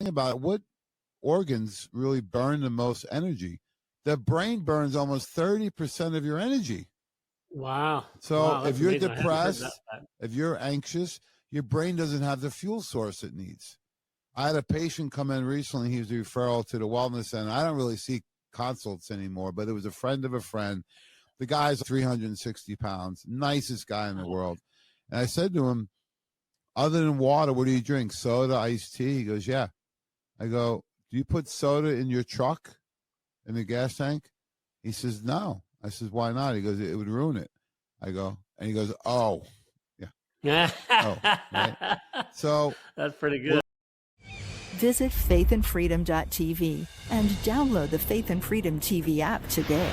about what organs really burn the most energy. The brain burns almost 30% of your energy. Wow. So wow, if you're amazing. depressed, if you're anxious, your brain doesn't have the fuel source it needs. I had a patient come in recently. He was a referral to the wellness center. I don't really see consults anymore, but it was a friend of a friend. The guy's 360 pounds, nicest guy in the world. And I said to him, other than water, what do you drink? Soda, iced tea? He goes, yeah. I go, do you put soda in your truck, in the gas tank? He says, no. I says, why not? He goes, it would ruin it. I go, and he goes, oh, yeah. Oh, right. So that's pretty good. Visit faithandfreedom.tv and download the Faith and Freedom TV app today.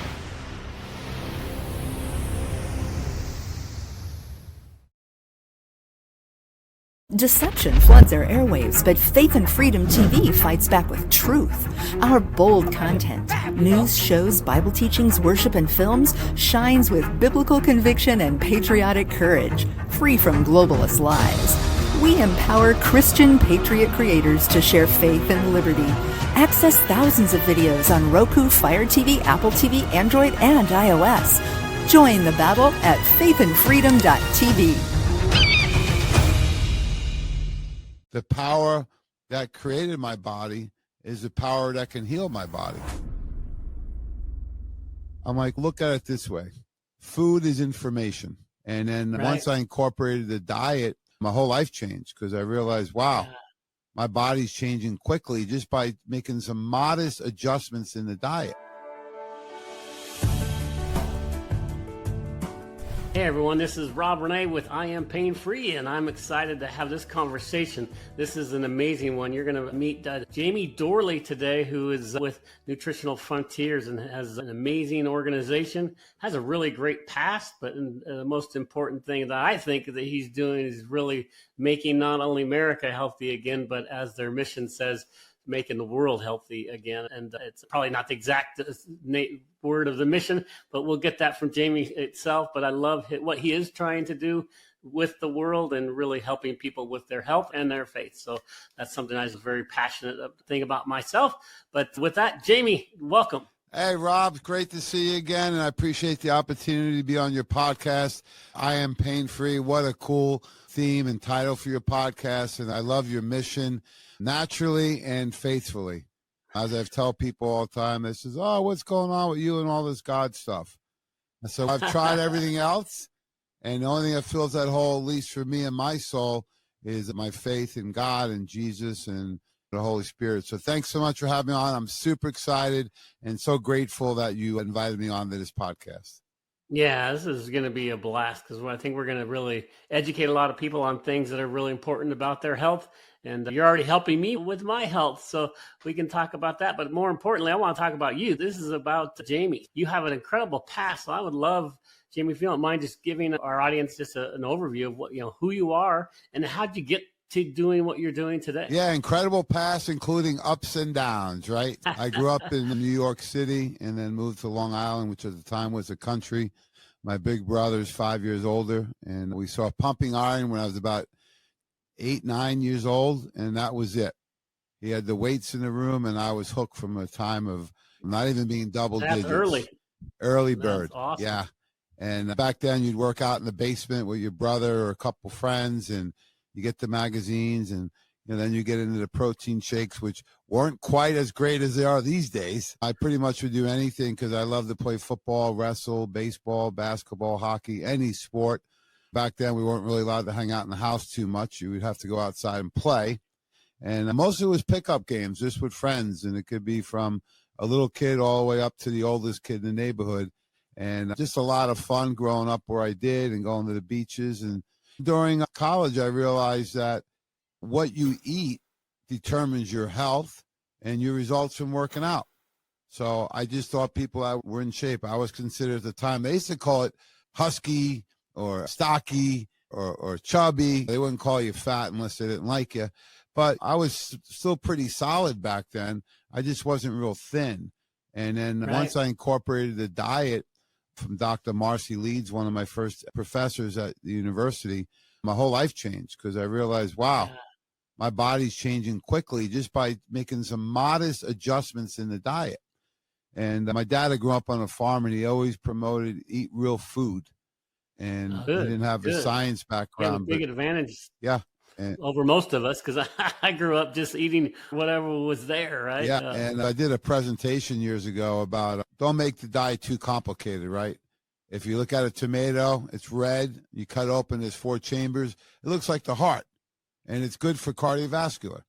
Deception floods our airwaves, but Faith and Freedom TV fights back with truth. Our bold content, news, shows, Bible teachings, worship, and films shines with biblical conviction and patriotic courage, free from globalist lies. We empower Christian patriot creators to share faith and liberty. Access thousands of videos on Roku, Fire TV, Apple TV, Android, and iOS. Join the battle at faithandfreedom.tv. The power that created my body is the power that can heal my body. I'm like, look at it this way. Food is information. And then once I incorporated the diet, my whole life changed because I realized, wow, my body's changing quickly just by making some modest adjustments in the diet. Hey everyone, this is Rob Renee with I Am Pain Free, and I'm excited to have this conversation. This is an amazing one. You're going to meet Jamie Dorley today, who is with Nutritional Frontiers and has an amazing organization, has a really great past, but the most important thing that I think that he's doing is really making not only America healthy again, but as their mission says, making the world healthy again. And it's probably not the exact word of the mission, but we'll get that from Jamie itself. But I love what he is trying to do with the world and really helping people with their health and their faith. So that's something I was very passionate thing about myself. But with that, Jamie, welcome. Hey, Rob, great to see you again, and I appreciate the opportunity to be on your podcast. I Am Pain Free. What a cool theme and title for your podcast, and I love your mission. Naturally and faithfully. As I've told people all the time, they says, oh, what's going on with you and all this God stuff? And so I've tried everything else, and the only thing that fills that hole, at least for me and my soul, is my faith in God and Jesus and the Holy Spirit. So thanks so much for having me on. I'm super excited and so grateful that you invited me on to this podcast. Yeah, this is going to be a blast because I think we're going to really educate a lot of people on things that are really important about their health. And you're already helping me with my health, so we can talk about that. But more importantly, I want to talk about you. This is about Jamie. You have an incredible past. So I would love, Jamie, if you don't mind, just giving our audience just an overview of what who you are and how'd you get to doing what you're doing today. Yeah, incredible past, including ups and downs, right? I grew up in New York City and then moved to Long Island, which at the time was a country. My big brother's 5 years older, and we saw Pumping Iron when I was about 8, 9 years old, and that was it. He had the weights in the room, and I was hooked from a time of not even being double digits. Early bird. That's awesome. Yeah. And back then you'd work out in the basement with your brother or a couple friends, and you get the magazines, and then you get into the protein shakes, which weren't quite as great as they are these days. I pretty much would do anything because I love to play football, wrestle, baseball, basketball, hockey, any sport. Back then, we weren't really allowed to hang out in the house too much. You would have to go outside and play. And most of it was pickup games, just with friends. And it could be from a little kid all the way up to the oldest kid in the neighborhood. And just a lot of fun growing up where I did and going to the beaches. And during college, I realized that what you eat determines your health and your results from working out. So I just thought people that were in shape, I was considered at the time, they used to call it husky or stocky or chubby. They wouldn't call you fat unless they didn't like you. But I was still pretty solid back then. I just wasn't real thin. And then once I incorporated the diet from Dr. Marcy Leeds, one of my first professors at the university, my whole life changed because I realized, wow, my body's changing quickly just by making some modest adjustments in the diet. And my dad had grew up on a farm, and he always promoted eat real food. And he Good, didn't have a good. science You have a background, big but advantage yeah. And over most of us because I grew up just eating whatever was there, right? yeah, and I did a presentation years ago about don't make the diet too complicated, right? If you look at a tomato, it's red. You cut open, there's 4 chambers. It looks like the heart, and it's good for cardiovascular.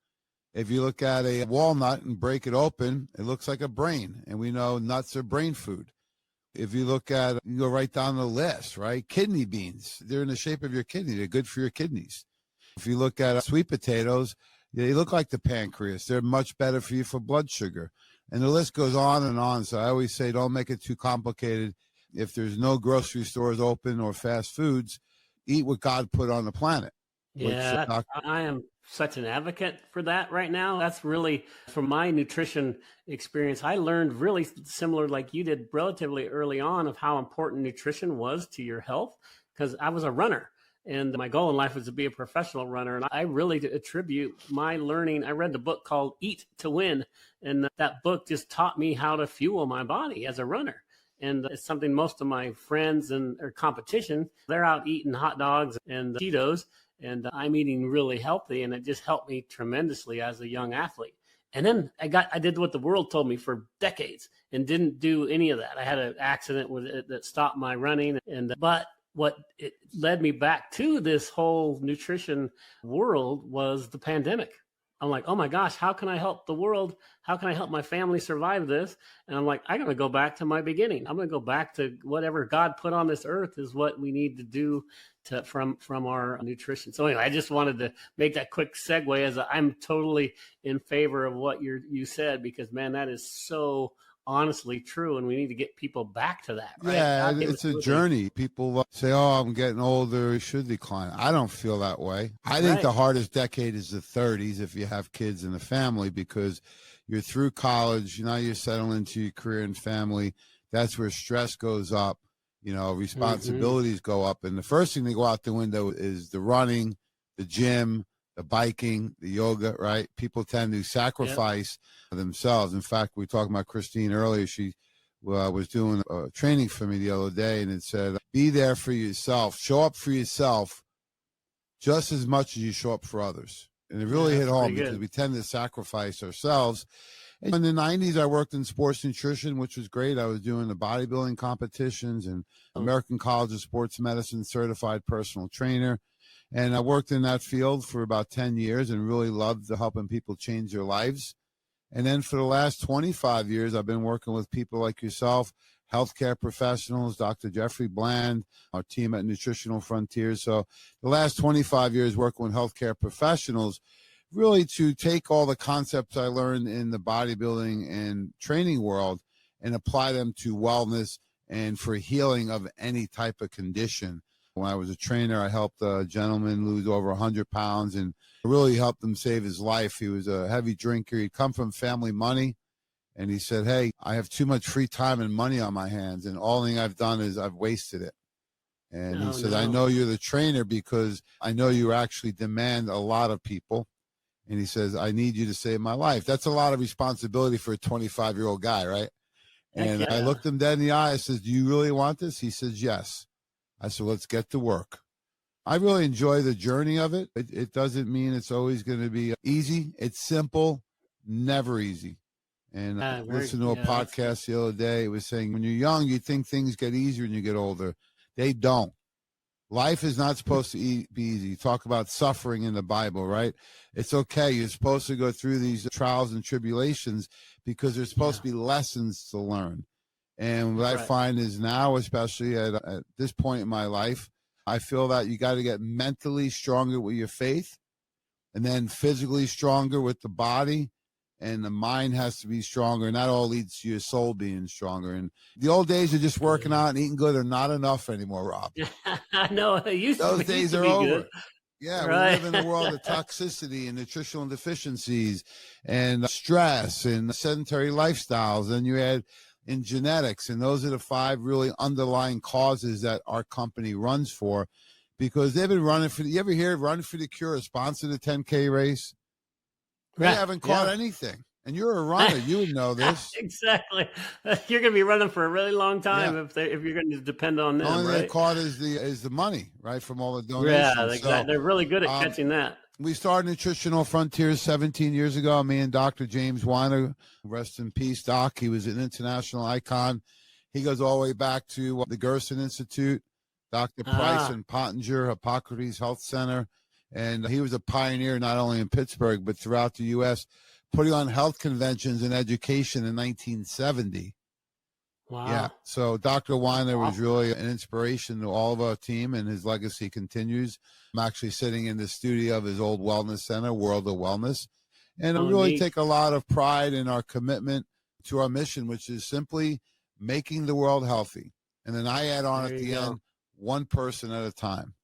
If you look at a walnut and break it open, it looks like a brain, and we know nuts are brain food. If you look at, you go right down the list, right? Kidney beans, they're in the shape of your kidney. They're good for your kidneys. If you look at sweet potatoes, they look like the pancreas. They're much better for you for blood sugar. And the list goes on and on. So I always say, don't make it too complicated. If there's no grocery stores open or fast foods, eat what God put on the planet. Yeah, Which, I am such an advocate for that right now. That's really, from my nutrition experience, I learned really similar like you did relatively early on of how important nutrition was to your health because I was a runner. And my goal in life was to be a professional runner. And I really attribute my learning. I read the book called Eat to Win. And that book just taught me how to fuel my body as a runner. And it's something most of my friends and or competition, they're out eating hot dogs and Cheetos. And I'm eating really healthy. And it just helped me tremendously as a young athlete. And then I did what the world told me for decades and didn't do any of that. I had an accident with it that stopped my running. But what it led me back to this whole nutrition world was the pandemic. I'm like, oh my gosh, how can I help the world? How can I help my family survive this? And I'm like, I'm going to go back to my beginning. I'm going to go back to whatever God put on this earth is what we need to do from our nutrition. So anyway, I just wanted to make that quick segue as I'm totally in favor of what you said, because man, that is so honestly true, and we need to get people back to that, right? yeah, it's a journey. People say, oh, I'm getting older, it should decline. I don't feel that way. I think the hardest decade is the 30s if you have kids in the family, because you're through college, now you're settling into your career and family. That's where stress goes up, responsibilities go up. And the first thing to go out the window is the running, the gym, the biking, the yoga, right? People tend to sacrifice themselves. In fact, we were talking about Christine earlier. She was doing a training for me the other day, and it said, be there for yourself. Show up for yourself just as much as you show up for others. And it really hit home because we tend to sacrifice ourselves. And in the 90s, I worked in sports nutrition, which was great. I was doing the bodybuilding competitions and American College of Sports Medicine certified personal trainer. And I worked in that field for about 10 years and really loved helping people change their lives. And then for the last 25 years, I've been working with people like yourself, healthcare professionals, Dr. Jeffrey Bland, our team at Nutritional Frontiers. So the last 25 years working with healthcare professionals, really to take all the concepts I learned in the bodybuilding and training world and apply them to wellness and for healing of any type of condition. When I was a trainer, I helped a gentleman lose over 100 pounds and really helped him save his life. He was a heavy drinker. He'd come from family money, and he said, hey, I have too much free time and money on my hands, and all thing I've done is I've wasted it. And he said, I know you're the trainer because I know you actually demand a lot of people. And he says, I need you to save my life. That's a lot of responsibility for a 25-year-old guy, right? And I looked him dead in the eye. I said, do you really want this? He says, yes. I said, let's get to work. I really enjoy the journey of it. It doesn't mean it's always going to be easy. It's simple, never easy. And I listened to a podcast the other day. It was saying when you're young, you think things get easier when you get older. They don't. Life is not supposed to be easy. You talk about suffering in the Bible, right? It's okay. You're supposed to go through these trials and tribulations because there's supposed to be lessons to learn. And what I find is now, especially at this point in my life, I feel that you got to get mentally stronger with your faith and then physically stronger with the body, and the mind has to be stronger. And that all leads to your soul being stronger. And the old days of just working out and eating good are not enough anymore, Rob. I know. Those days are over. Good. Yeah, we live in a world of toxicity and nutritional deficiencies and stress and sedentary lifestyles. And you add in genetics, and those are the 5 really underlying causes that our company runs for, because they've been running for, you ever hear Run for the Cure, sponsor the 10K race? They Right. haven't caught Yeah. anything. And you're a runner. You would know this. Exactly. You're going to be running for a really long Yeah. time if you're going to depend on The them, only thing they right? caught is the money, right, from all the Yeah, donations. So exactly. They're really good at um, catching that. we started Nutritional Frontiers 17 years ago. Me and Dr. James Weiner, rest in peace, Doc. He was an international icon. He goes all the way back to the Gerson Institute, Dr. Price Ah, and Pottinger, Hippocrates Health Center. And he was a pioneer not only in Pittsburgh, but throughout the U.S., putting on health conventions and education in 1970. Yeah. wow. So Dr. Weiner was Awesome. really an inspiration to all of our team, and his legacy continues. I'm actually sitting in the studio of his old wellness center, World of Wellness. And we Oh, really neat. take a lot of pride in our commitment to our mission, which is simply making the world healthy. And then I add on There at you the go. end, one person at a time.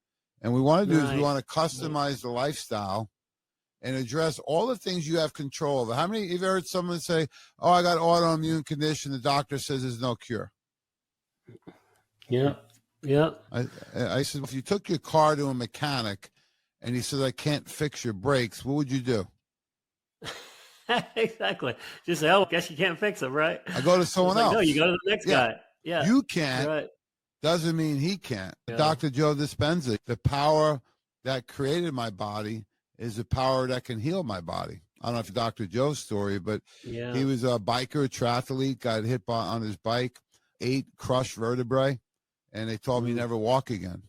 And we want to do is we Nice. want to Nice. customize the lifestyle and address all the things you have control over. How many of you have heard someone say, "Oh, I got autoimmune condition. The doctor says there's no cure"? Yep. Yep. I said, if you took your car to a mechanic and he says, "I can't fix your brakes," what would you do? Exactly. Just say, oh, guess you can't fix them, right? I go to It's someone like, else. no, you go to the next Yeah. guy. Yeah. You can't Right. doesn't mean he can't. Yeah. Dr. Joe Dispenza, the power that created my body is the power that can heal my body. I don't know if Dr. Joe's story, but Yeah. he was a biker, a triathlete, got hit on his bike, 8 crushed vertebrae, and they told me never walk again.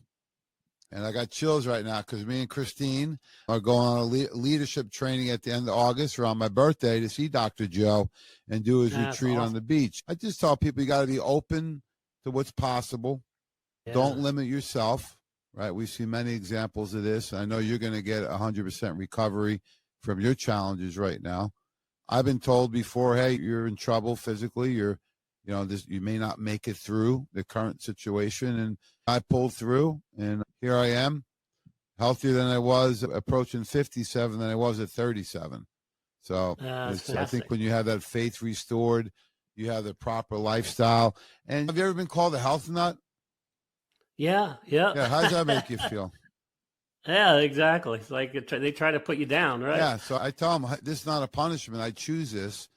And I got chills right now because me and Christine are going on a leadership training at the end of August around my birthday to see Dr. Joe and do his That's retreat on awesome. the beach. I just tell people you got to be open to what's possible. Yeah. Don't limit yourself, right? We see many examples of this. I know you're going to get 100% recovery from your challenges right now. I've been told before, hey, you're in trouble physically. You may not make it through the current situation. And I pulled through, and here I am, healthier than I was approaching 57 than I was at 37. So That's I think fantastic. when you have that faith restored, you have the proper lifestyle. And have you ever been called a health nut? Yeah. Yeah. Yeah. How does that make you feel? Yeah, exactly. It's like they try to put you down, right? Yeah. So I tell them, this is not a punishment. I choose this.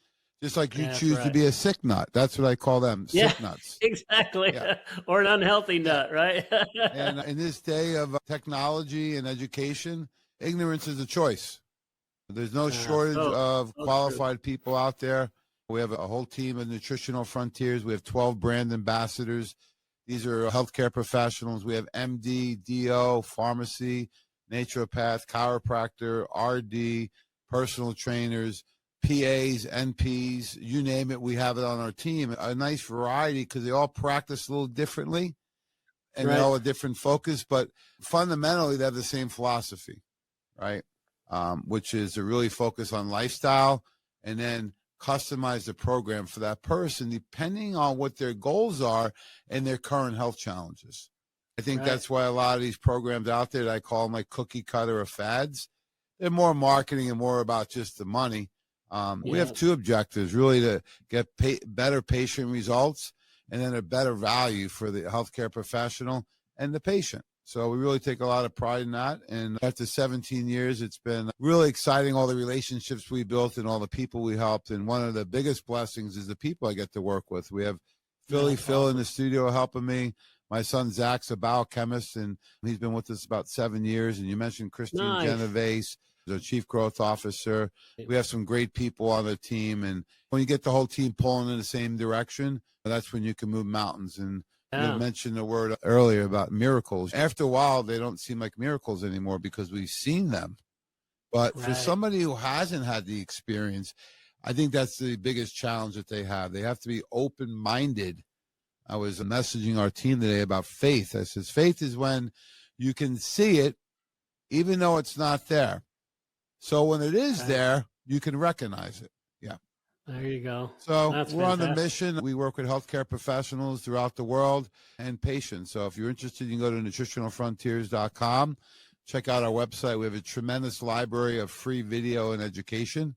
Just like you Yeah, that's choose to right. be a sick nut. That's what I call them, Yeah. sick nuts. Exactly. Yeah. Or an unhealthy nut, right? And in this day of technology and education, ignorance is a choice. There's no shortage of so qualified people out there. We have a whole team of Nutritional Frontiers. We have 12 brand ambassadors. These are healthcare professionals. We have MD, DO, pharmacy, naturopath, chiropractor, RD, personal trainers, PAs, NPs, you name it, we have it on our team. A nice variety because they all practice a little differently and they all have a different focus, but fundamentally they have the same philosophy, right? Which is to really focus on lifestyle and then customize the program for that person depending on what their goals are and their current health challenges. I think that's why a lot of these programs out there that I call them like cookie cutter or fads, they're more marketing and more about just the money. We have 2 objectives, really, to get better patient results and then a better value for the healthcare professional and the patient. So we really take a lot of pride in that. And after 17 years, it's been really exciting, all the relationships we built and all the people we helped. And one of the biggest blessings is the people I get to work with. We have Phil in the studio helping me. My son Zach's a biochemist, and he's been with us about 7 years. And you mentioned Christine Genovese, the chief growth officer. We have some great people on the team. And when you get the whole team pulling in the same direction, that's when you can move mountains. And you mentioned the word earlier about miracles. After a while, they don't seem like miracles anymore because we've seen them. But for somebody who hasn't had the experience, I think that's the biggest challenge that they have. They have to be open-minded. I was messaging our team today about faith. I says, faith is when you can see it, even though it's not there. So when it is there, you can recognize it. Yeah. There you go. So That's we're on the fantastic. mission. We work with healthcare professionals throughout the world and patients. So if you're interested, you can go to nutritionalfrontiers.com. Check out our website. We have a tremendous library of free video and education.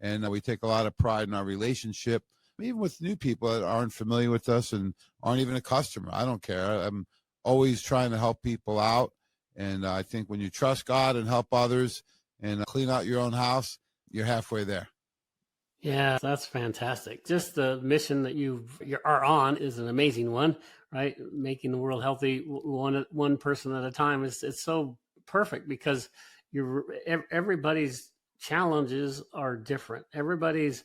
And we take a lot of pride in our relationship, even with new people that aren't familiar with us and aren't even a customer. I don't care. I'm always trying to help people out. And I think when you trust God and help others and clean out your own house, you're halfway there. Yeah, that's fantastic. Just the mission that you are on is an amazing one, right? Making the world healthy one person at a time is it's so perfect because everybody's challenges are different. Everybody's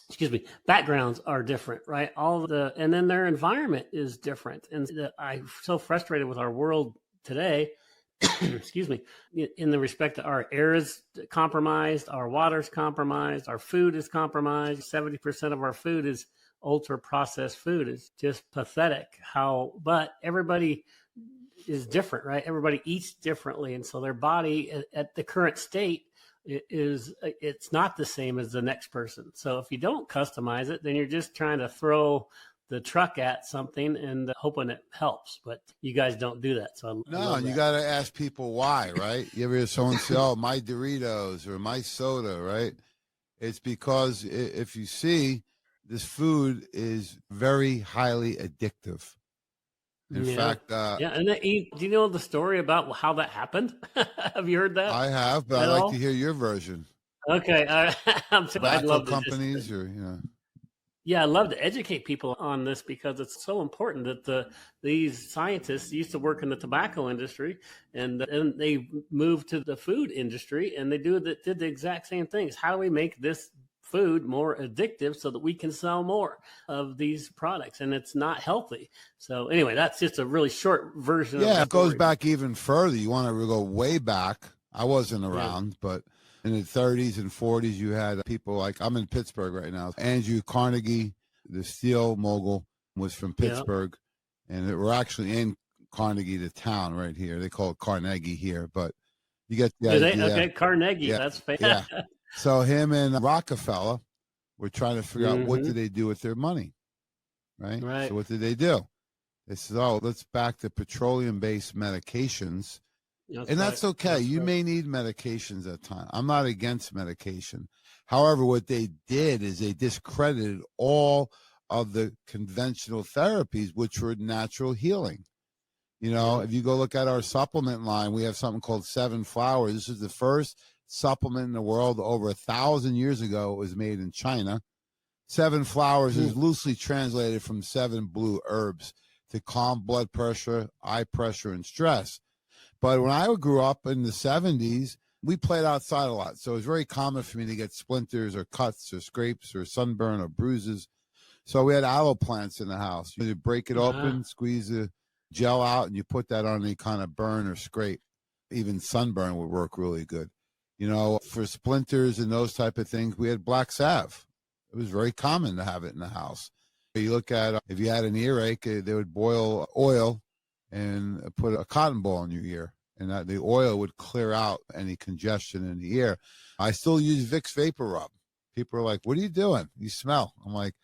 excuse me, backgrounds are different, right? And then their environment is different. And I'm so frustrated with our world today. Excuse me, in the respect that our air is compromised, our water's compromised, our food is compromised. 70% of our food is ultra processed food. It's just pathetic but everybody is different, right? Everybody eats differently. And so their body at the current state it's not the same as the next person. So if you don't customize it, then you're just trying to throw the truck at something and hoping it helps, but you guys don't do that. So no, and you got to ask people why, right? You ever hear someone say, "Oh, my Doritos" or "my soda," right? It's because if you see, this food is very highly addictive. In fact, and do you know the story about how that happened? Have you heard that? I have, but I'd like to hear your version. Okay, I'd love companies, Yeah, I love to educate people on this because it's so important that these scientists used to work in the tobacco industry and they moved to the food industry and they did the exact same things. How do we make this food more addictive so that we can sell more of these products? And it's not healthy. So anyway, that's just a really short version. Yeah, it goes back even further. You want to go way back. I wasn't around, but in the 30s and 40s, you had people like, I'm in Pittsburgh right now. Andrew Carnegie, the steel mogul, was from Pittsburgh. And we're actually in Carnegie, the town right here. They call it Carnegie here, but you get the idea. Okay, Carnegie, that's fantastic. Yeah. So him and Rockefeller were trying to figure out what did they do with their money, right? So what did they do? They said, let's back to petroleum-based medications. That's okay. You may need medications at times. I'm not against medication. However, what they did is they discredited all of the conventional therapies, which were natural healing. If you go look at our supplement line, we have something called 7 Flowers. This is the first supplement in the world. Over 1,000 years ago, it was made in China. 7 Flowers is loosely translated from 7 blue herbs to calm blood pressure, eye pressure, and stress. But when I grew up in the 70s, we played outside a lot. So it was very common for me to get splinters or cuts or scrapes or sunburn or bruises. So we had aloe plants in the house. You break it open, squeeze the gel out, and you put that on any kind of burn or scrape. Even sunburn would work really good. For splinters and those type of things, we had black salve. It was very common to have it in the house. You look at, if you had an earache, they would boil oil and put a cotton ball in your ear, and the oil would clear out any congestion in the ear. I still use Vicks Vapor Rub. People are like, "What are you doing? You smell." I'm like,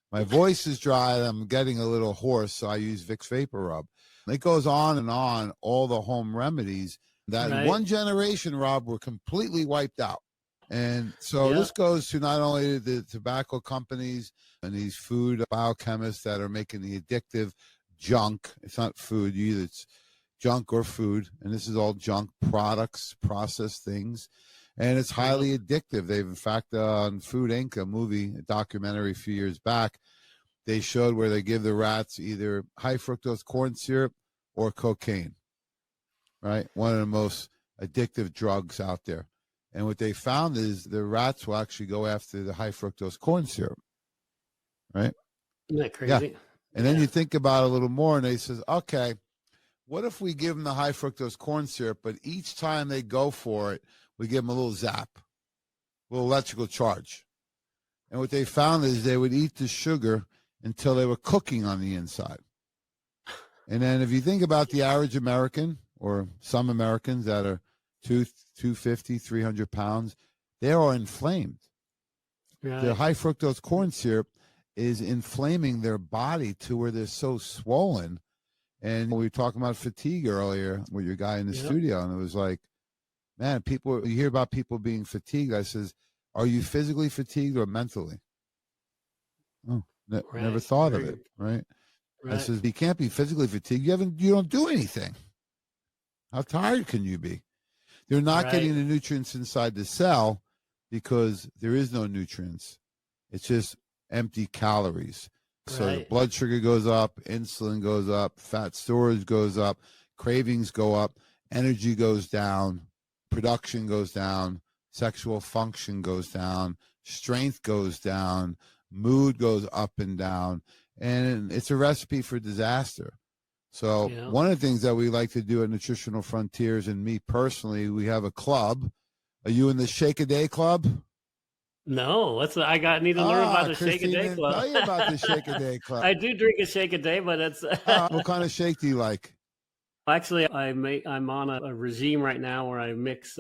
my voice is dry. I'm getting a little hoarse, so I use Vicks Vapor Rub. It goes on and on, all the home remedies that in one generation, Rob, were completely wiped out. And so this goes to not only the tobacco companies and these food biochemists that are making the addictive junk. It's not food either. It's junk or food. And this is all junk products, processed things. And it's highly addictive. They've, in fact, on Food Inc., a documentary a few years back, they showed where they give the rats either high fructose corn syrup or cocaine, right? One of the most addictive drugs out there. And what they found is the rats will actually go after the high fructose corn syrup, right? Isn't that crazy? Yeah. And then you think about it a little more, and they says, okay, what if we give them the high fructose corn syrup, but each time they go for it, we give them a little zap, a little electrical charge. And what they found is they would eat the sugar until they were cooking on the inside. And then if you think about the average American, or some Americans that are 250, 300 pounds, they are inflamed. Right. Their high fructose corn syrup is inflaming their body to where they're so swollen. And we were talking about fatigue earlier with your guy in the studio, and it was like, man, you hear about people being fatigued. I says, are you physically fatigued or mentally? Oh, never thought of it, right? I says, you can't be physically fatigued. You don't do anything. How tired can you be? They're not Right. getting the nutrients inside the cell because there is no nutrients. It's just empty calories. So the Right. blood sugar goes up, insulin goes up, fat storage goes up, cravings go up, energy goes down, production goes down, sexual function goes down, strength goes down, mood goes up and down, and it's a recipe for disaster. So Yeah. one of the things that we like to do at Nutritional Frontiers, and me personally, we have a club. Are you in the Shake a Day Club? No, need to learn about the Shake a Christine Day didn't Club. tell you about the Shake a Day Club. I do drink a shake a day, but it's What kind of shake do you like? actually I'm on a regime right now where I mix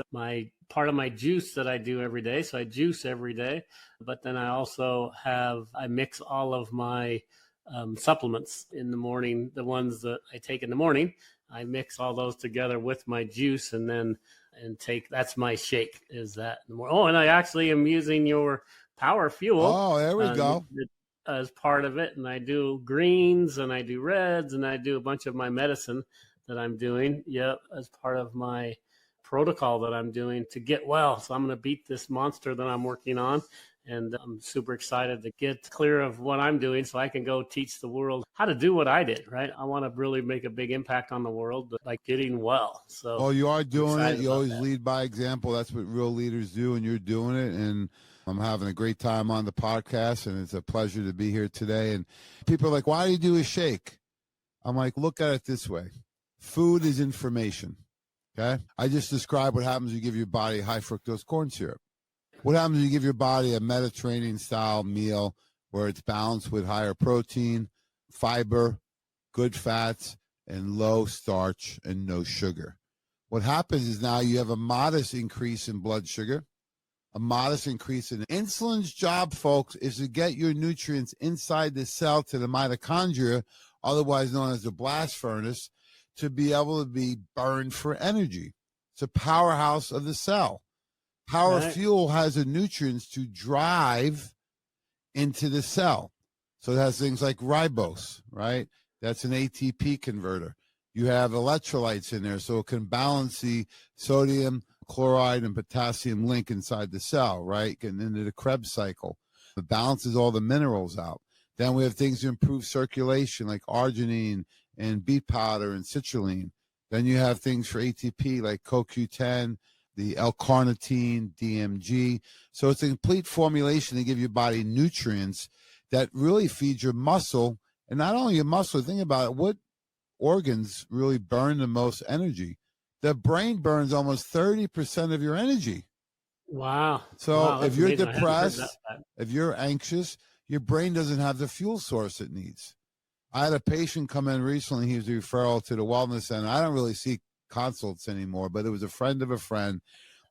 part of my juice that I do every day. So I juice every day, but then I also I mix all of my supplements in the morning, the ones that I take in the morning. I mix all those together with my juice that's my shake is that in the morning. Oh, and I actually am using your Power Fuel. Oh, there we go. As part of it. And I do greens and I do reds and I do a bunch of my medicine that I'm doing. Yep. As part of my protocol that I'm doing to get well. So I'm going to beat this monster that I'm working on. And I'm super excited to get clear of what I'm doing so I can go teach the world how to do what I did, right? I want to really make a big impact on the world by getting well. So, well, you are doing it. You always that. lead by example. That's what real leaders do, and you're doing it. And I'm having a great time on the podcast, and it's a pleasure to be here today. And people are like, why do you do a shake? I'm like, look at it this way. Food is information, okay? I just described what happens when you give your body high fructose corn syrup. What happens when you give your body a Mediterranean-style meal where it's balanced with higher protein, fiber, good fats, and low starch and no sugar? What happens is now you have a modest increase in blood sugar, a modest increase in insulin's job, folks, is to get your nutrients inside the cell to the mitochondria, otherwise known as the blast furnace, to be able to be burned for energy. It's a powerhouse of the cell. Power Fuel has the nutrients to drive into the cell. So it has things like ribose, right? That's an ATP converter. You have electrolytes in there, so it can balance the sodium, chloride, and potassium link inside the cell, right? Getting into the Krebs cycle. It balances all the minerals out. Then we have things to improve circulation like arginine and beet powder and citrulline. Then you have things for ATP like CoQ10, the L-carnitine, DMG. So it's a complete formulation to give your body nutrients that really feed your muscle. And not only your muscle, think about it, what organs really burn the most energy? The brain burns almost 30% of your energy. Wow. So if you're amazing. depressed, if you're anxious, your brain doesn't have the fuel source it needs. I had a patient come in recently. He was a referral to the wellness center. I don't really see consults anymore, but it was a friend of a friend.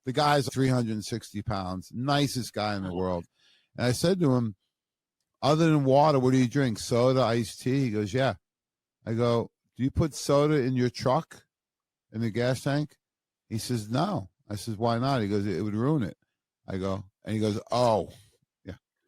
The guy's 360 pounds, nicest guy in the world. And I said to him, other than water, what do you drink? Soda, iced tea? He goes, yeah. I go, do you put soda in your truck, in the gas tank? He says, no. I says, why not? He goes, it would ruin it. I go, and he goes, oh,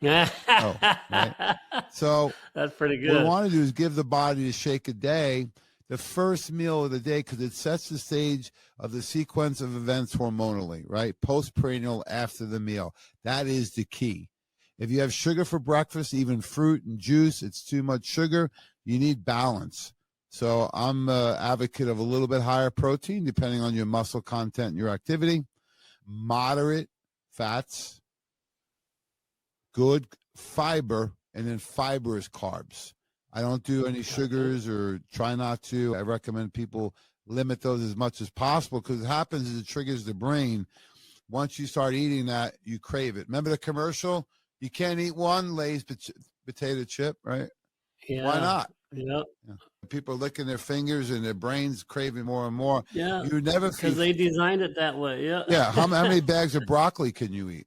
yeah. Oh, right. So that's pretty good. What we want to do is give the body a shake a day, the first meal of the day, because it sets the stage of the sequence of events hormonally, right? Postprandial, after the meal. That is the key. If you have sugar for breakfast, even fruit and juice, it's too much sugar. You need balance. So I'm an advocate of a little bit higher protein, depending on your muscle content and your activity. Moderate fats, good fiber, and then fiber is carbs. I don't do any sugars or try not to. I recommend people limit those as much as possible because what happens is it triggers the brain. Once you start eating that, you crave it. Remember the commercial? You can't eat one Lay's potato chip, right? Yeah. Why not? Yep. Yeah. People are licking their fingers and their brains craving more and more. Yeah. You never because they designed it that way. Yeah. Yeah. How many bags of broccoli can you eat?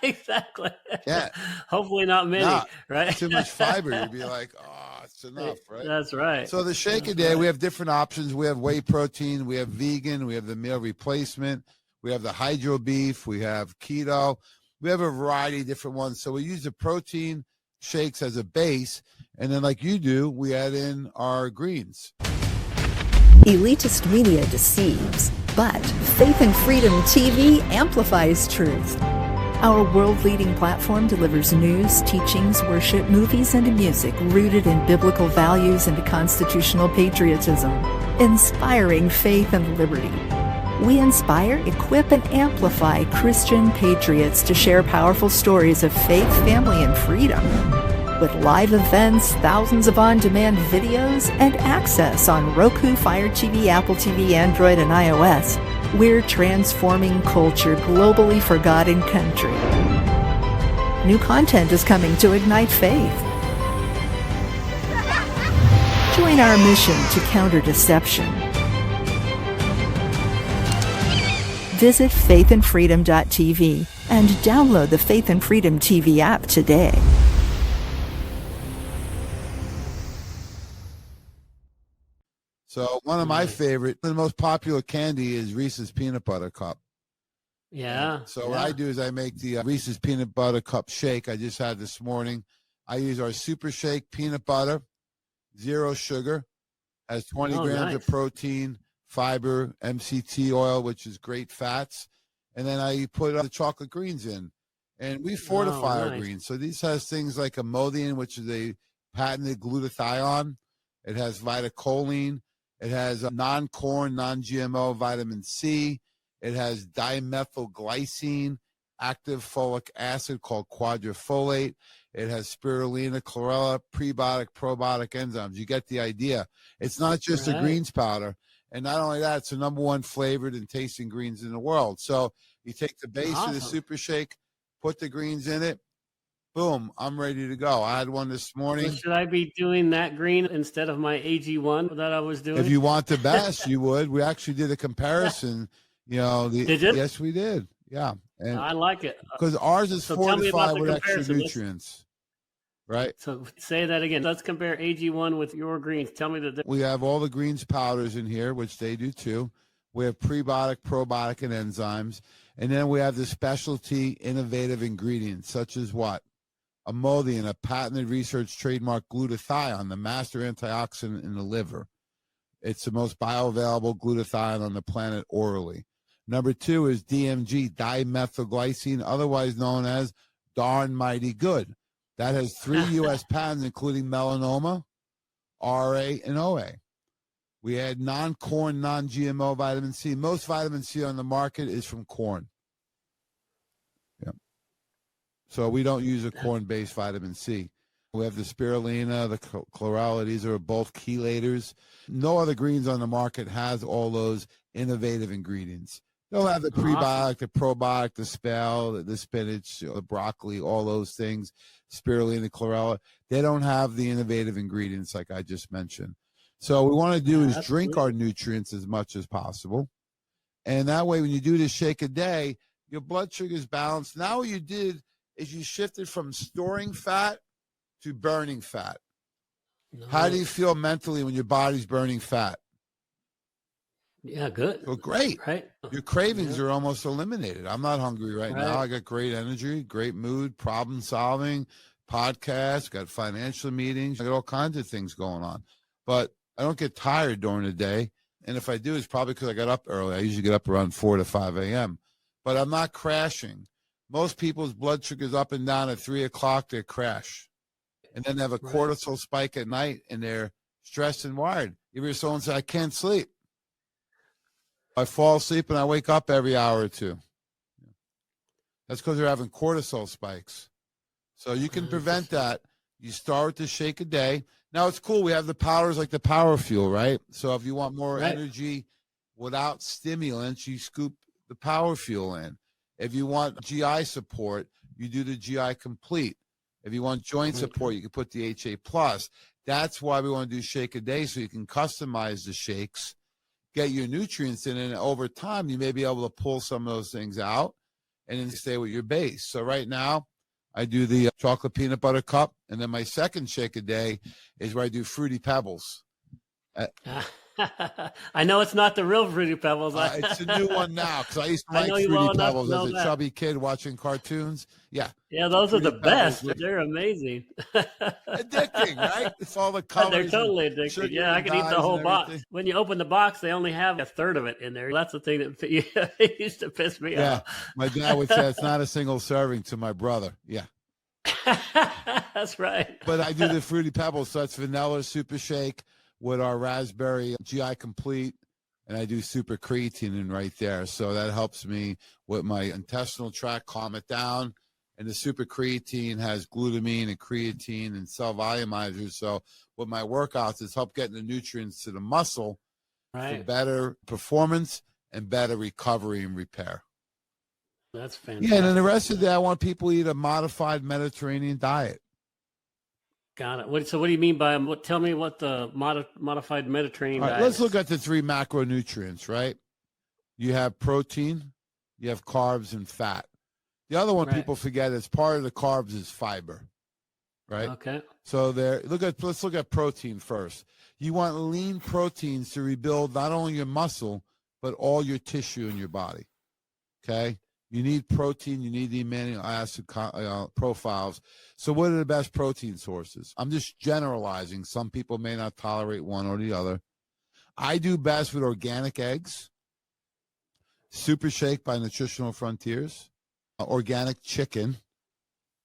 Exactly. Yeah. Hopefully not many, right? Too much fiber. You'd be like, oh, it's enough, right? That's right. So the shake a day, we have different options. We have whey protein, we have vegan, we have the meal replacement, we have the hydro beef, we have keto. We have a variety of different ones. So we use the protein shakes as a base, and then like you do, we add in our greens. Elitist media deceives. But Faith and Freedom TV amplifies truth. Our world-leading platform delivers news, teachings, worship, movies, and music rooted in biblical values and constitutional patriotism, inspiring faith and liberty. We inspire, equip, and amplify Christian patriots to share powerful stories of faith, family, and freedom. With live events, thousands of on-demand videos, and access on Roku, Fire TV, Apple TV, Android, and iOS, we're transforming culture globally for God and country. New content is coming to ignite faith. Join our mission to counter deception. Visit faithandfreedom.tv and download the Faith and Freedom TV app today. So one of my favorite, the most popular candy is Reese's Peanut Butter Cup. Yeah. So what I do is I make the Reese's Peanut Butter Cup shake I just had this morning. I use our Super Shake peanut butter, 0 sugar, has 20 grams of protein, fiber, MCT oil, which is great fats. And then I put the chocolate greens in. And we fortify our greens. So these has things like amodium, which is a patented glutathione. It has vitacholine. It has non-corn, non-GMO vitamin C. It has dimethylglycine, active folic acid called quadrifolate. It has spirulina, chlorella, prebiotic, probiotic enzymes. You get the idea. It's not just a greens powder. And not only that, it's the #1 flavored and tasting greens in the world. So you take the base of the Super Shake, put the greens in it, boom, I'm ready to go. I had one this morning. So should I be doing that green instead of my AG1 that I was doing? If you want the best, you would. We actually did a comparison. You know, did you? Yes, we did. Yeah. And I like it. Because ours is fortified with extra nutrients. Right? So say that again. Let's compare AG1 with your greens. Tell me the difference. We have all the greens powders in here, which they do too. We have prebiotic, probiotic, and enzymes. And then we have the specialty innovative ingredients, such as what? Amodium, a patented research trademark glutathione, the master antioxidant in the liver. It's the most bioavailable glutathione on the planet orally. Number 2 is DMG, dimethylglycine, otherwise known as darn mighty good. That has 3 U.S. patents, including melanoma, RA, and OA. We add non-corn, non-GMO vitamin C. Most vitamin C on the market is from corn. Yep. So we don't use a corn-based vitamin C. We have the spirulina, the chlorella. These are both chelators. No other greens on the market has all those innovative ingredients. They'll have the prebiotic, the probiotic, the spell, the spinach, the broccoli, all those things, spirulina, chlorella. They don't have the innovative ingredients like I just mentioned. So what we want to do is drink our nutrients as much as possible. And that way, when you do this shake a day, your blood sugar is balanced. Now what you did is you shifted from storing fat to burning fat. Nice. How do you feel mentally when your body's burning fat? Yeah, good. Well, great. Right. Your cravings are almost eliminated. I'm not hungry right now. I got great energy, great mood, problem solving, podcasts, got financial meetings, I got all kinds of things going on. But I don't get tired during the day. And if I do, it's probably because I got up early. I usually get up around 4 to 5 a.m. But I'm not crashing. Most people's blood sugar's up and down at 3 o'clock, they crash. And then they have a cortisol spike at night, and they're stressed and wired. You hear someone say, I can't sleep. I fall asleep and I wake up every hour or two. That's because they're having cortisol spikes. So you can prevent that. You start with the shake a day. Now it's cool. We have the powders like the Power Fuel, right? So if you want more energy without stimulants, you scoop the Power Fuel in. If you want GI support, you do the GI Complete. If you want joint support, you can put the HA Plus. That's why we want to do shake a day, so you can customize the shakes, get your nutrients in, and over time, you may be able to pull some of those things out and then stay with your base. So right now, I do the chocolate peanut butter cup, and then my second shake a day is where I do Fruity Pebbles. I know it's not the real Fruity Pebbles. It's a new one now because I used to I like know you Fruity well enough to Pebbles as know a that. chubby kid watching cartoons. Yeah, Yeah, those are Fruity the Pebbles. best. They're amazing. Addicting, right? It's all the They're colors and totally addicting. sugar Yeah, I and could eat the dyes and whole box. everything. When you open the box, they only have a third of it in there. That's the thing that used to piss me Yeah, off. my dad would say it's not a single serving to my brother. Yeah, That's right. but I do the Fruity Pebbles, so it's vanilla super shake with our raspberry GI Complete, and I do super creatine in right there. So that helps me with my intestinal tract, calm it down. And the super creatine has glutamine and creatine and cell volumizers. So with my workouts, it's help getting the nutrients to the muscle for Right. better performance and better recovery and repair. That's fantastic. Yeah, and then the rest of the day, I want people to eat a modified Mediterranean diet. Got it. So what do you mean by tell me what the modified Mediterranean All right, diet let's is. look at the 3 macronutrients, right? You have protein, you have carbs, and fat. The other one Right. people forget is part of the carbs is fiber, right? Okay. So let's look at protein first. You want lean proteins to rebuild not only your muscle, but all your tissue in your body. Okay? You need protein, you need the amino acid profiles. So what are the best protein sources? I'm just generalizing. Some people may not tolerate one or the other. I do best with organic eggs, Super Shake by Nutritional Frontiers, organic chicken,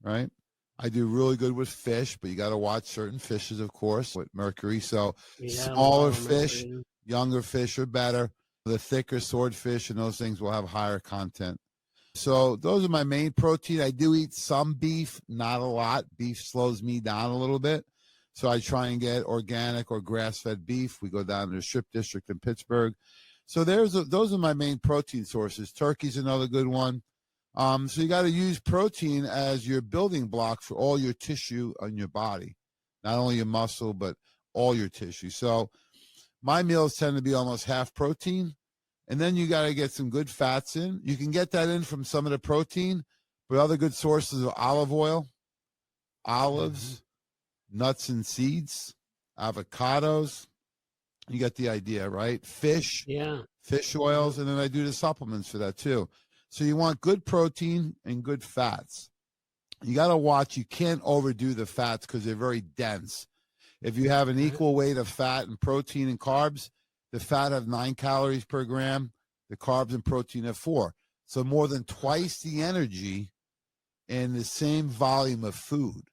right? I do really good with fish, but you got to watch certain fishes, of course, with mercury. So Yeah, smaller lower fish, mercury. younger fish are better. The thicker swordfish and those things will have higher content. So those are my main protein. I do eat some beef, not a lot. Beef slows me down a little bit. So I try and get organic or grass-fed beef. We go down to the Strip District in Pittsburgh. So those are my main protein sources. Turkey's another good one. So you got to use protein as your building block for all your tissue on your body, not only your muscle, but all your tissue. So my meals tend to be almost half protein. And then you got to get some good fats in. You can get that in from some of the protein, but other good sources are olive oil, olives, nuts and seeds, avocados. You get the idea, right? Fish, Yeah. fish oils, and then I do the supplements for that too. So you want good protein and good fats. You got to watch. You can't overdo the fats because they're very dense. If you have an equal weight of fat and protein and carbs, the fat have 9 calories per gram. The carbs and protein have 4. So more than twice the energy in the same volume of food.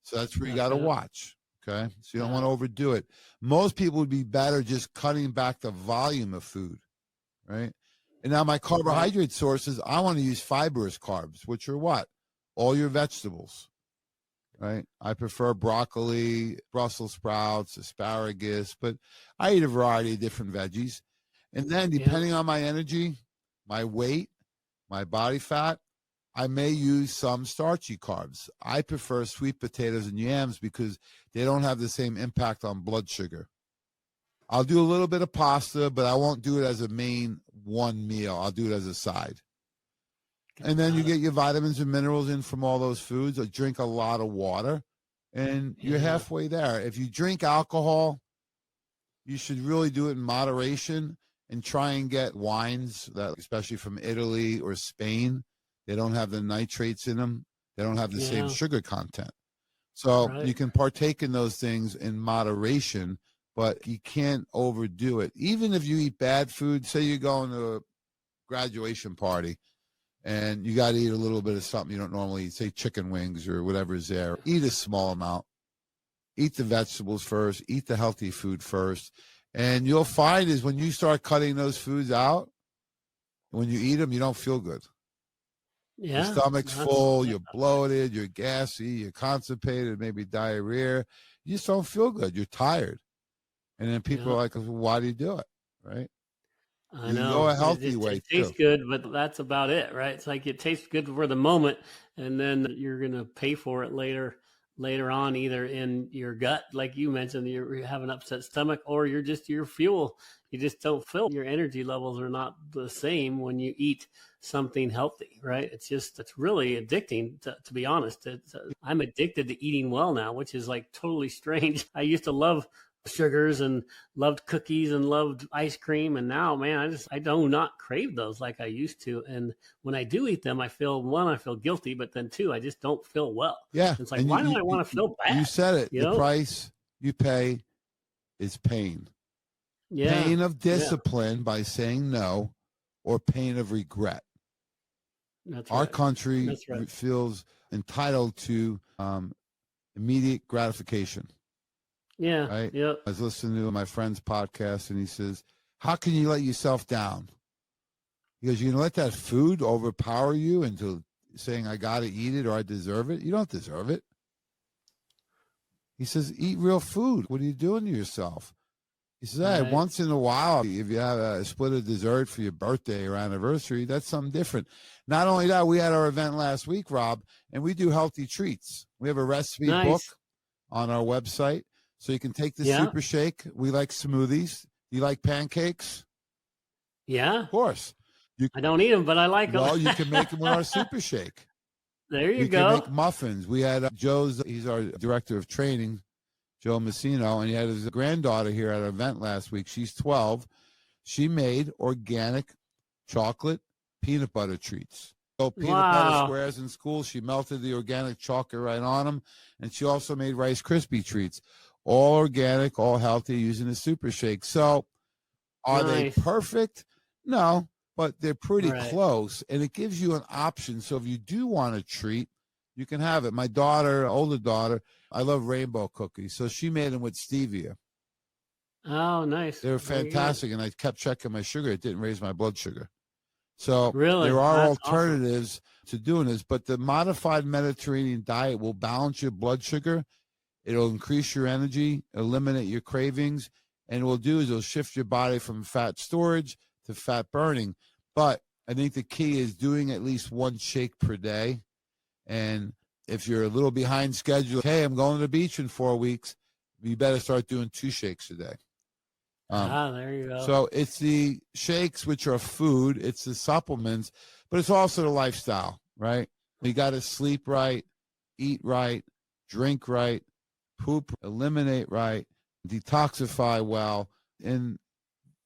So that's where you got to watch. Okay. So you don't want to overdo it. Most people would be better just cutting back the volume of food. Right. And now my carbohydrate sources, I want to use fibrous carbs, which are what? All your vegetables. Right. I prefer broccoli, Brussels sprouts, asparagus, but I eat a variety of different veggies. And then depending on my energy, my weight, my body fat, I may use some starchy carbs. I prefer sweet potatoes and yams because they don't have the same impact on blood sugar. I'll do a little bit of pasta, but I won't do it as a main one meal. I'll do it as a side. And then you get your vitamins and minerals in from all those foods. Or drink a lot of water, and you're halfway there. If you drink alcohol, you should really do it in moderation and try and get wines, that, especially from Italy or Spain. They don't have the nitrates in them. They don't have the same sugar content. So you can partake in those things in moderation, but you can't overdo it. Even if you eat bad food, say you're going to a graduation party, and you got to eat a little bit of something you don't normally eat, say chicken wings or whatever is there. Eat a small amount. Eat the vegetables first. Eat the healthy food first. And you'll find is when you start cutting those foods out, when you eat them, you don't feel good. Yeah. Your stomach's full, you're bloated, you're gassy, you're constipated, maybe diarrhea. You just don't feel good. You're tired. And then people are like, well, why do you do it? Right? I You know. can go a healthy way, it tastes too. good, but that's about it, right? It's like it tastes good for the moment, and then you're going to pay for it later on, either in your gut, like you mentioned, you have an upset stomach, or you're just your fuel. You just don't feel your energy levels are not the same when you eat something healthy, right? It's really addicting, to be honest. I'm addicted to eating well now, which is like totally strange. I used to love sugars and loved cookies and loved ice cream. And now, man, I do not crave those like I used to. And when I do eat them, I feel guilty, but then two, I just don't feel well. Yeah. It's like, why do I want to feel bad? You said it. You The know? price you pay is pain. Yeah. Pain of discipline by saying no, or pain of regret. That's Our right. country That's right. feels entitled to immediate gratification. Yeah. Right. Yep. I was listening to my friend's podcast, and he says, "How can you let yourself down?" He goes, "You can let that food overpower you into saying I got to eat it or I deserve it. You don't deserve it." He says, "Eat real food. What are you doing to yourself?" He says, "Hey, Right. once in a while, if you have a split of dessert for your birthday or anniversary, that's something different." Not only that, we had our event last week, Rob, and we do healthy treats. We have a recipe book on our website, so you can take the super shake. We like smoothies. Do you like pancakes? Yeah. Of course. I don't eat them, but I like them. Well, you can make them with our super shake. There you can go. make muffins. We had he's our director of training, Joe Messino, and he had his granddaughter here at an event last week. She's 12. She made organic chocolate peanut butter treats. So peanut butter squares in school. She melted the organic chocolate right on them, and she also made Rice Krispie treats. All organic, all healthy, using the super shake. So are they perfect? No, but they're pretty close, and it gives you an option. So if you do want a treat, you can have it. My daughter, older daughter, I love rainbow cookies, so she made them with stevia. Oh, nice. They were fantastic, and I kept checking my sugar. It didn't raise my blood sugar. So really, there are alternatives to doing this, but the modified Mediterranean diet will balance your blood sugar. It'll increase your energy, eliminate your cravings, and what it'll do is it'll shift your body from fat storage to fat burning. But I think the key is doing at least one shake per day. And if you're a little behind schedule, hey, I'm going to the beach in 4 weeks, you better start doing 2 shakes a day. There you go. So it's the shakes, which are food, it's the supplements, but it's also the lifestyle, right? You got to sleep right, eat right, drink right, poop, eliminate right, detoxify well. And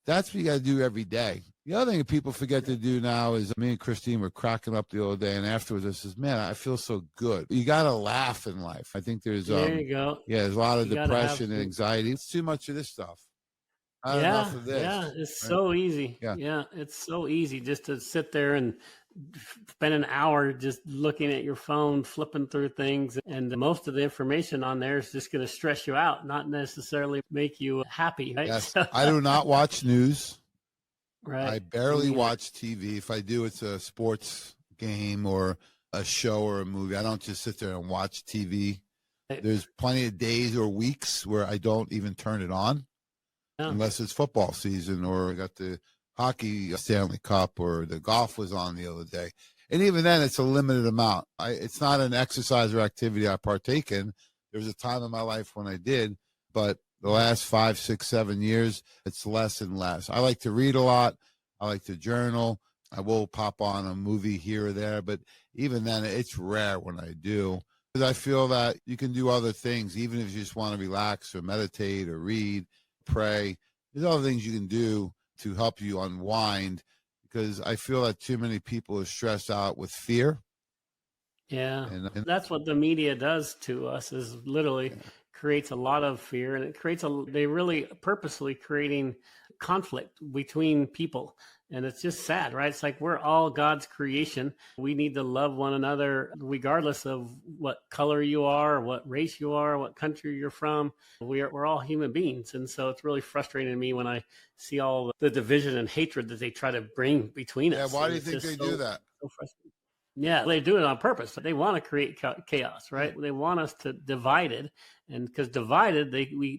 that's what you got to do every day. The other thing that people forget to do now is, me and Christine were cracking up the other day, and afterwards I says, man, I feel so good. You got to laugh in life. I think there's, there you go. Yeah, there's a lot of depression and anxiety. It's too much of this stuff. Not enough of this. Yeah, it's so easy. Yeah, it's so easy just to sit there and spend an hour just looking at your phone, flipping through things, and most of the information on there is just going to stress you out, not necessarily make you happy. Right? Yes, I do not watch news. Right. I barely watch TV. If I do, it's a sports game or a show or a movie. I don't just sit there and watch TV. There's plenty of days or weeks where I don't even turn it on. Unless it's football season, or I got the hockey Stanley Cup, or the golf was on the other day. And even then, it's a limited amount. It's not an exercise or activity I partake in. There was a time in my life when I did, but the last 5, 6, 7 years, it's less and less. I like to read a lot. I like to journal. I will pop on a movie here or there, but even then, it's rare when I do. Because I feel that you can do other things, even if you just want to relax or meditate or read, pray. There's other things you can do to help you unwind, because I feel that too many people are stressed out with fear. Yeah, and that's what the media does to us, is literally creates a lot of fear, and it creates they really purposely creating conflict between people. And it's just sad, right? It's like we're all God's creation. We need to love one another regardless of what color you are, what race you are, what country you're from. We're all human beings. And so it's really frustrating to me when I see all the division and hatred that they try to bring between us. Yeah, why do you think they do that? So frustrating. Yeah, they do it on purpose. They want to create chaos, right? They want us to divide it, and because divided,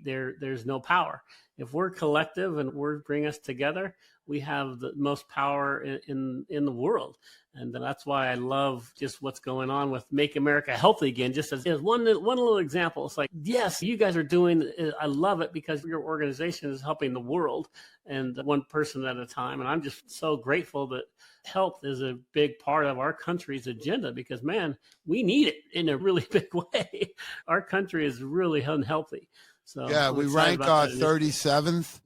there's no power. If we're collective and we're bring us together, we have the most power in the world. And that's why I love just what's going on with Make America Healthy Again. Just as one little example, it's like, yes, you guys are doing, I love it because your organization is helping the world, and one person at a time. And I'm just so grateful that health is a big part of our country's agenda, because, man, we need it in a really big way. Our country is really unhealthy. So Yeah, I'm we excited rank about that initiative. 37th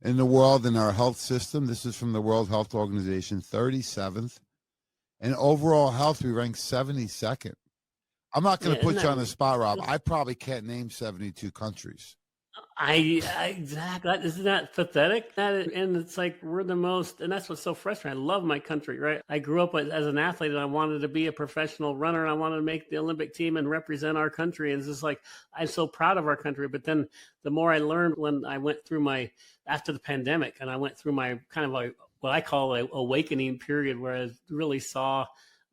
in the world in our health system. This is from the World Health Organization, 37th. In overall health, we rank 72nd. I'm not going Yeah, to isn't put you that on the spot, Rob. I probably can't name 72 countries. I exactly, isn't that pathetic? And it's like we're the most, and that's what's so frustrating. I love my country, right? I grew up as an athlete, and I wanted to be a professional runner, and I wanted to make the Olympic team and represent our country. And it's just like I'm so proud of our country. But then the more I learned when I went through my after the pandemic, and I went through my kind of like what I call a awakening period, where I really saw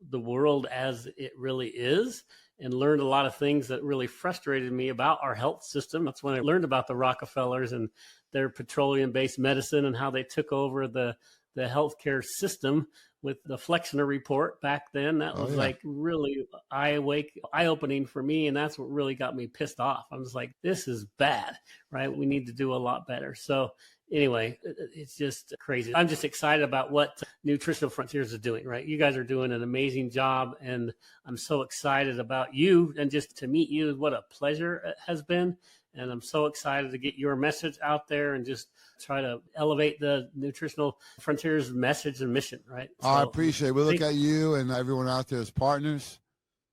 the world as it really is and learned a lot of things that really frustrated me about our health system. That's when I learned about the Rockefellers and their petroleum-based medicine and how they took over the healthcare system with the Flexner report back then. That was like really eye-opening for me, and that's what really got me pissed off. I was like, this is bad, right? We need to do a lot better. So anyway, it's just crazy. I'm just excited about what Nutritional Frontiers is doing, right? You guys are doing an amazing job, and I'm so excited about you, and just to meet you, what a pleasure it has been. And I'm so excited to get your message out there and just try to elevate the Nutritional Frontiers message and mission, right? So, I appreciate it. We look at you and everyone out there as partners.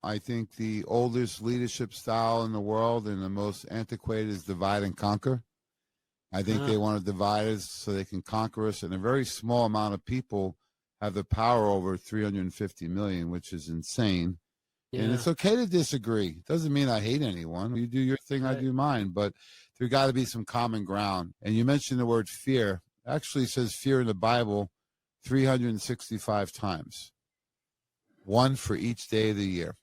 I think the oldest leadership style in the world and the most antiquated is divide and conquer. I think they want to divide us so they can conquer us, and a very small amount of people have the power over 350 million, which is insane. Yeah. And it's okay to disagree. Doesn't mean I hate anyone. You do your thing, right. I do mine. But there got to be some common ground. And you mentioned the word fear. It actually says fear in the Bible 365 times, one for each day of the year.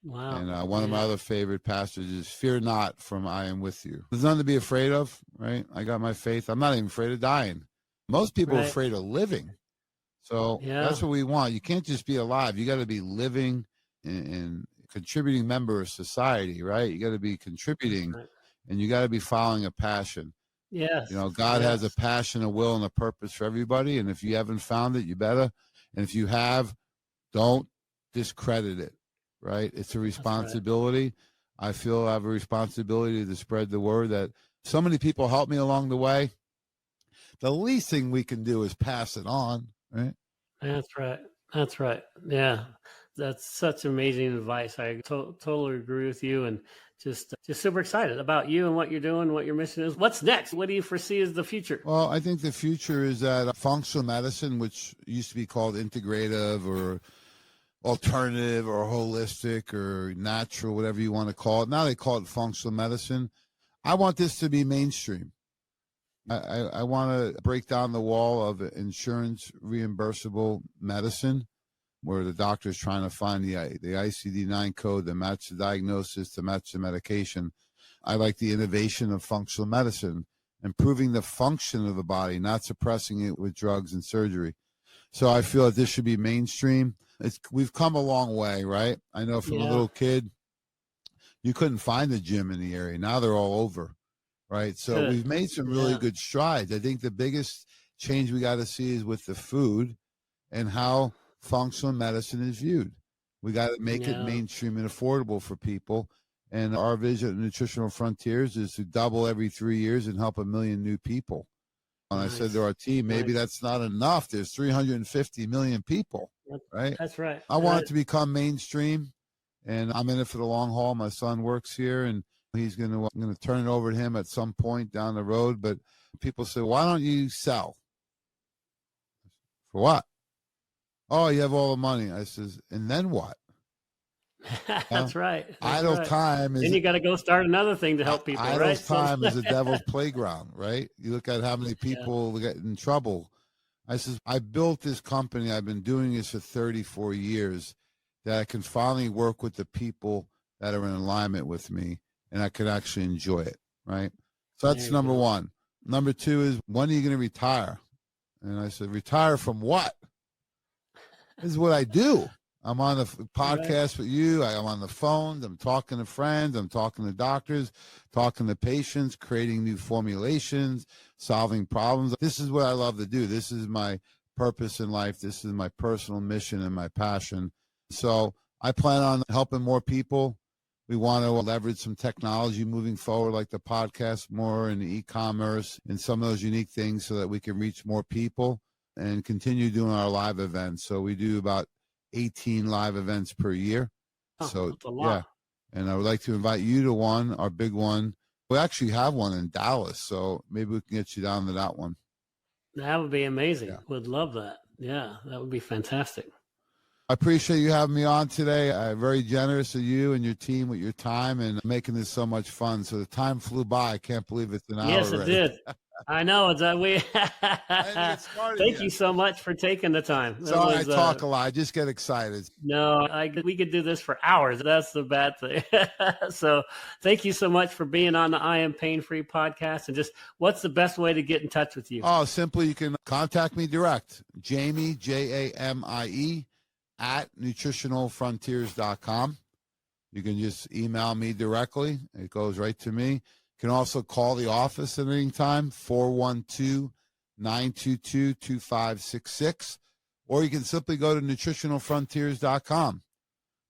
Wow. And one of my other favorite passages is, fear not, from I am with you. There's nothing to be afraid of, right? I got my faith. I'm not even afraid of dying. Most people are afraid of living. So that's what we want. You can't just be alive. You got to be living and contributing member of society, right? You got to be contributing, and you got to be following a passion. Yes. You know, God has a passion, a will, and a purpose for everybody. And if you haven't found it, you better. And if you have, don't discredit it. Right? It's a responsibility. I feel I have a responsibility to spread the word that so many people helped me along the way. The least thing we can do is pass it on, right? That's right. That's right. Yeah. That's such amazing advice. I totally agree with you, and just super excited about you and what you're doing, what your mission is. What's next? What do you foresee as the future? Well, I think the future is that functional medicine, which used to be called integrative or alternative or holistic or natural, whatever you want to call it. Now they call it functional medicine. I want this to be mainstream. I want to break down the wall of insurance reimbursable medicine, where the doctor is trying to find the ICD-9 code to match the diagnosis, to match the medication. I like the innovation of functional medicine, improving the function of the body, not suppressing it with drugs and surgery. So I feel that this should be mainstream. We've come a long way, right? I know from a little kid, you couldn't find a gym in the area. Now they're all over, right? So we've made some really good strides. I think the biggest change we got to see is with the food and how functional medicine is viewed. We got to make it mainstream and affordable for people. And our vision at Nutritional Frontiers is to double every 3 years and help 1 million new people. And I said to our team, maybe that's not enough. There's 350 million people, right? That's right. I want it to become mainstream, and I'm in it for the long haul. My son works here, and I'm going to turn it over to him at some point down the road. But people say, why don't you sell? For what? Oh, you have all the money. I says, and then what? That's right. Idle time is. Then you got to go start another thing to help people. Idle time is a devil's playground, right? You look at how many people get in trouble. I says, I built this company. I've been doing this for 34 years, that I can finally work with the people that are in alignment with me, and I could actually enjoy it, right? So that's number one. Number two is, when are you going to retire? And I said, retire from what? This is what I do. I'm on the podcast with you. I'm on the phone. I'm talking to friends. I'm talking to doctors, talking to patients, creating new formulations, solving problems. This is what I love to do. This is my purpose in life. This is my personal mission and my passion. So I plan on helping more people We want to leverage some technology moving forward, like the podcast more and the e-commerce and some of those unique things so that we can reach more people and continue doing our live events. So we do about 18 live events per year. Oh, so that's a lot. And I would like to invite you to one, our big one. We actually have one in Dallas, so maybe we can get you down to that one. That would be amazing. Would love that. Yeah, that would be fantastic. I appreciate you having me on today. I'm very generous of you and your team with your time and making this so much fun. So the time flew by. I can't believe it's an hour. Yes, it did. I know. Thank you so much for taking the time. Sorry, I talk a lot. I just get excited. No, we could do this for hours. That's the bad thing. So thank you so much for being on the I Am Pain Free podcast. And just what's the best way to get in touch with you? Oh, simply you can contact me direct. Jamie, Jamie, at nutritionalfrontiers.com. You can just email me directly. It goes right to me. You can also call the office at any time, 412-922-2566. Or you can simply go to nutritionalfrontiers.com.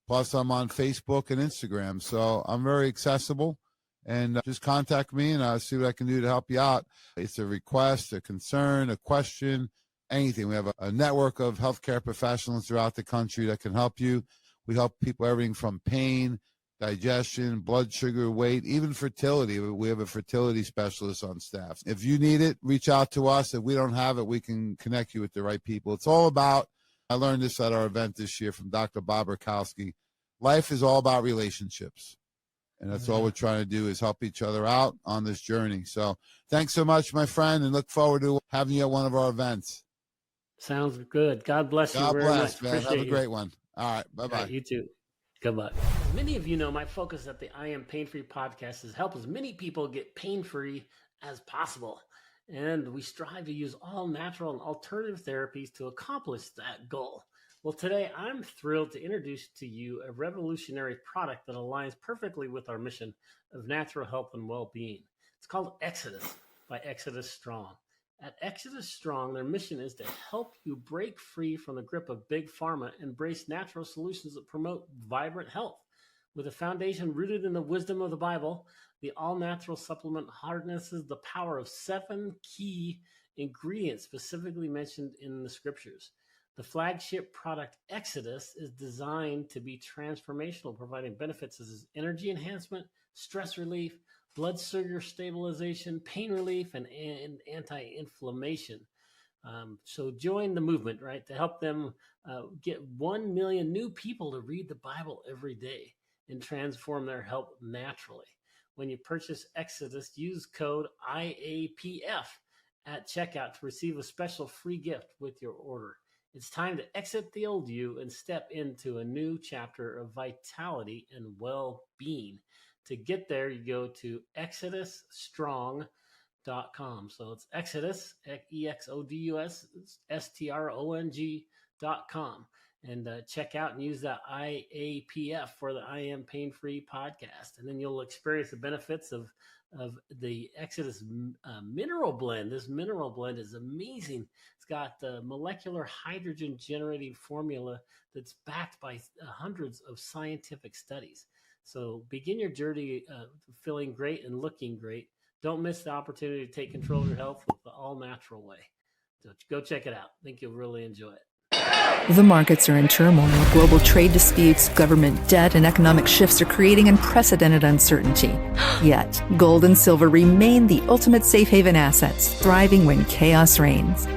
Plus, I'm on Facebook and Instagram. So I'm very accessible. And just contact me, and I'll see what I can do to help you out. It's a request, a concern, a question, anything. We have a network of healthcare professionals throughout the country that can help you. We help people everything from pain, digestion, blood sugar, weight, even fertility. We have a fertility specialist on staff. If you need it, reach out to us. If we don't have it, we can connect you with the right people. It's all about, I learned this at our event this year from Dr. Bob Rakowski, life is all about relationships. And that's all we're trying to do is help each other out on this journey. So thanks so much, my friend, and look forward to having you at one of our events. Sounds good. God bless you very much. God bless, man. Appreciate Have a great one. All right. Bye-bye. All right, you too. Goodbye. As many of you know, my focus at the I Am Pain Free podcast is help as many people get pain-free as possible. And we strive to use all natural and alternative therapies to accomplish that goal. Well, today I'm thrilled to introduce to you a revolutionary product that aligns perfectly with our mission of natural health and well-being. It's called Exodus by Exodus Strong. At Exodus Strong, their mission is to help you break free from the grip of big pharma and embrace natural solutions that promote vibrant health. With a foundation rooted in the wisdom of the Bible, the all-natural supplement harnesses the power of 7 key ingredients specifically mentioned in the scriptures. The flagship product Exodus is designed to be transformational, providing benefits such as energy enhancement, stress relief, blood sugar stabilization, pain relief, and anti-inflammation. So join the movement, right, to help them get 1 million new people to read the Bible every day and transform their health naturally. When you purchase Exodus, use code IAPF at checkout to receive a special free gift with your order. It's time to exit the old you and step into a new chapter of vitality and well-being. To get there, you go to exodusstrong.com. So it's Exodus, EXODUS, STRONG.com. And check out and use that IAPF for the I Am Pain Free podcast. And then you'll experience the benefits of the Exodus mineral blend. This mineral blend is amazing. It's got the molecular hydrogen generating formula that's backed by hundreds of scientific studies. So begin your journey feeling great and looking great. Don't miss the opportunity to take control of your health with the all-natural way. So go check it out. I think you'll really enjoy it. The markets are in turmoil. Global trade disputes, government debt, and economic shifts are creating unprecedented uncertainty. Yet, gold and silver remain the ultimate safe haven assets, thriving when chaos reigns.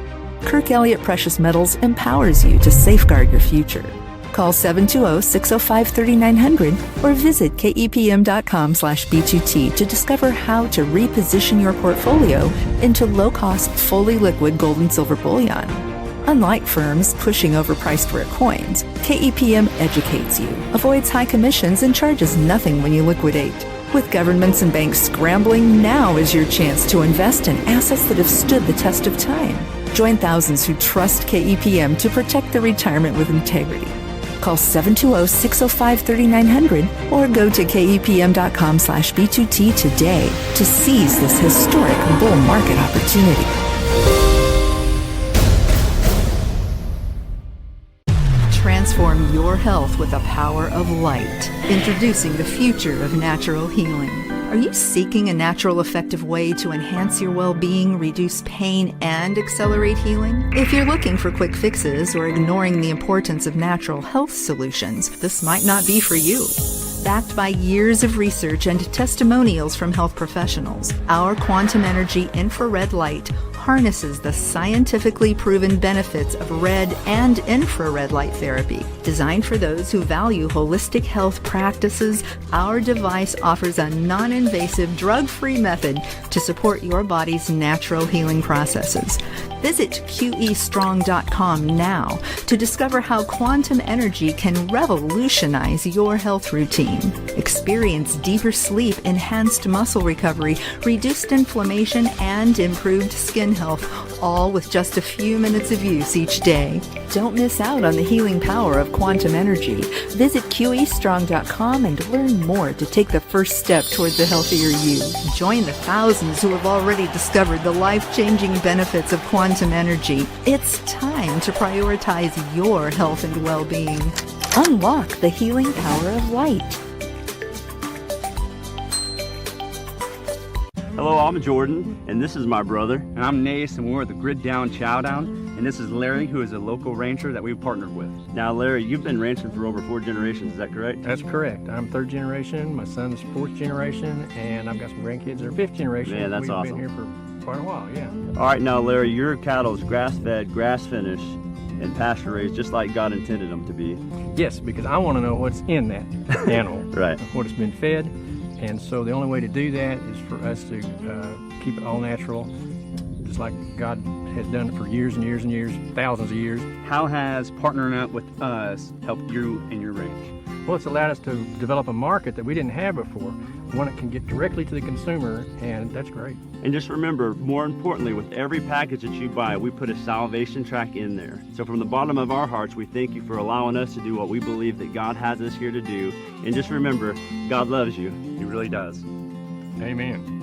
Kirk Elliott Precious Metals empowers you to safeguard your future. Call 720-605-3900 or visit kepm.com/B2T to discover how to reposition your portfolio into low-cost, fully liquid gold and silver bullion. Unlike firms pushing overpriced rare coins, KEPM educates you, avoids high commissions, and charges nothing when you liquidate. With governments and banks scrambling, now is your chance to invest in assets that have stood the test of time. Join thousands who trust KEPM to protect their retirement with integrity. Call 720-605-3900 or go to kepm.com/B2T today to seize this historic bull market opportunity. Transform transform your health with the power of light. Introducing the future of natural healing. Are you seeking a natural, effective way to enhance your well-being, reduce pain, and accelerate healing? If you're looking for quick fixes or ignoring the importance of natural health solutions, this might not be for you. Backed by years of research and testimonials from health professionals, our quantum energy infrared light harnesses the scientifically proven benefits of red and infrared light therapy. Designed for those who value holistic health practices, our device offers a non-invasive, drug-free method to support your body's natural healing processes. Visit QEstrong.com now to discover how quantum energy can revolutionize your health routine. Experience deeper sleep, enhanced muscle recovery, reduced inflammation, and improved skin health, all with just a few minutes of use each day. Don't miss out on the healing power of quantum energy. Visit QEstrong.com and learn more to take the first step toward the healthier you. Join the thousands who have already discovered the life-changing benefits of quantum energy. It's time to prioritize your health and well-being. Unlock the healing power of light. Hello, I'm Jordan, and this is my brother. And I'm Nace, and we're the Grid Down Chowdown. And this is Larry, who is a local rancher that we've partnered with. Now, Larry, you've been ranching for over 4 generations, is that correct? That's correct. I'm 3rd generation, my son's 4th generation, and I've got some grandkids that are 5th generation. Man, that's We've awesome. been here for quite a while, yeah. All right, now, Larry, your cattle is grass-fed, grass-finished, and pasture-raised, just like God intended them to be. Yes, because I want to know what's in that animal. Right. What it's been fed. And so the only way to do that is for us to keep it all natural, just like God has done it for years and years and years, thousands of years. How has partnering up with us helped you and your ranch? Well, it's allowed us to develop a market that we didn't have before, one that can get directly to the consumer, and that's great. And just remember, more importantly, with every package that you buy, we put a salvation track in there. So from the bottom of our hearts, we thank you for allowing us to do what we believe that God has us here to do. And just remember, God loves you. He really does. Amen.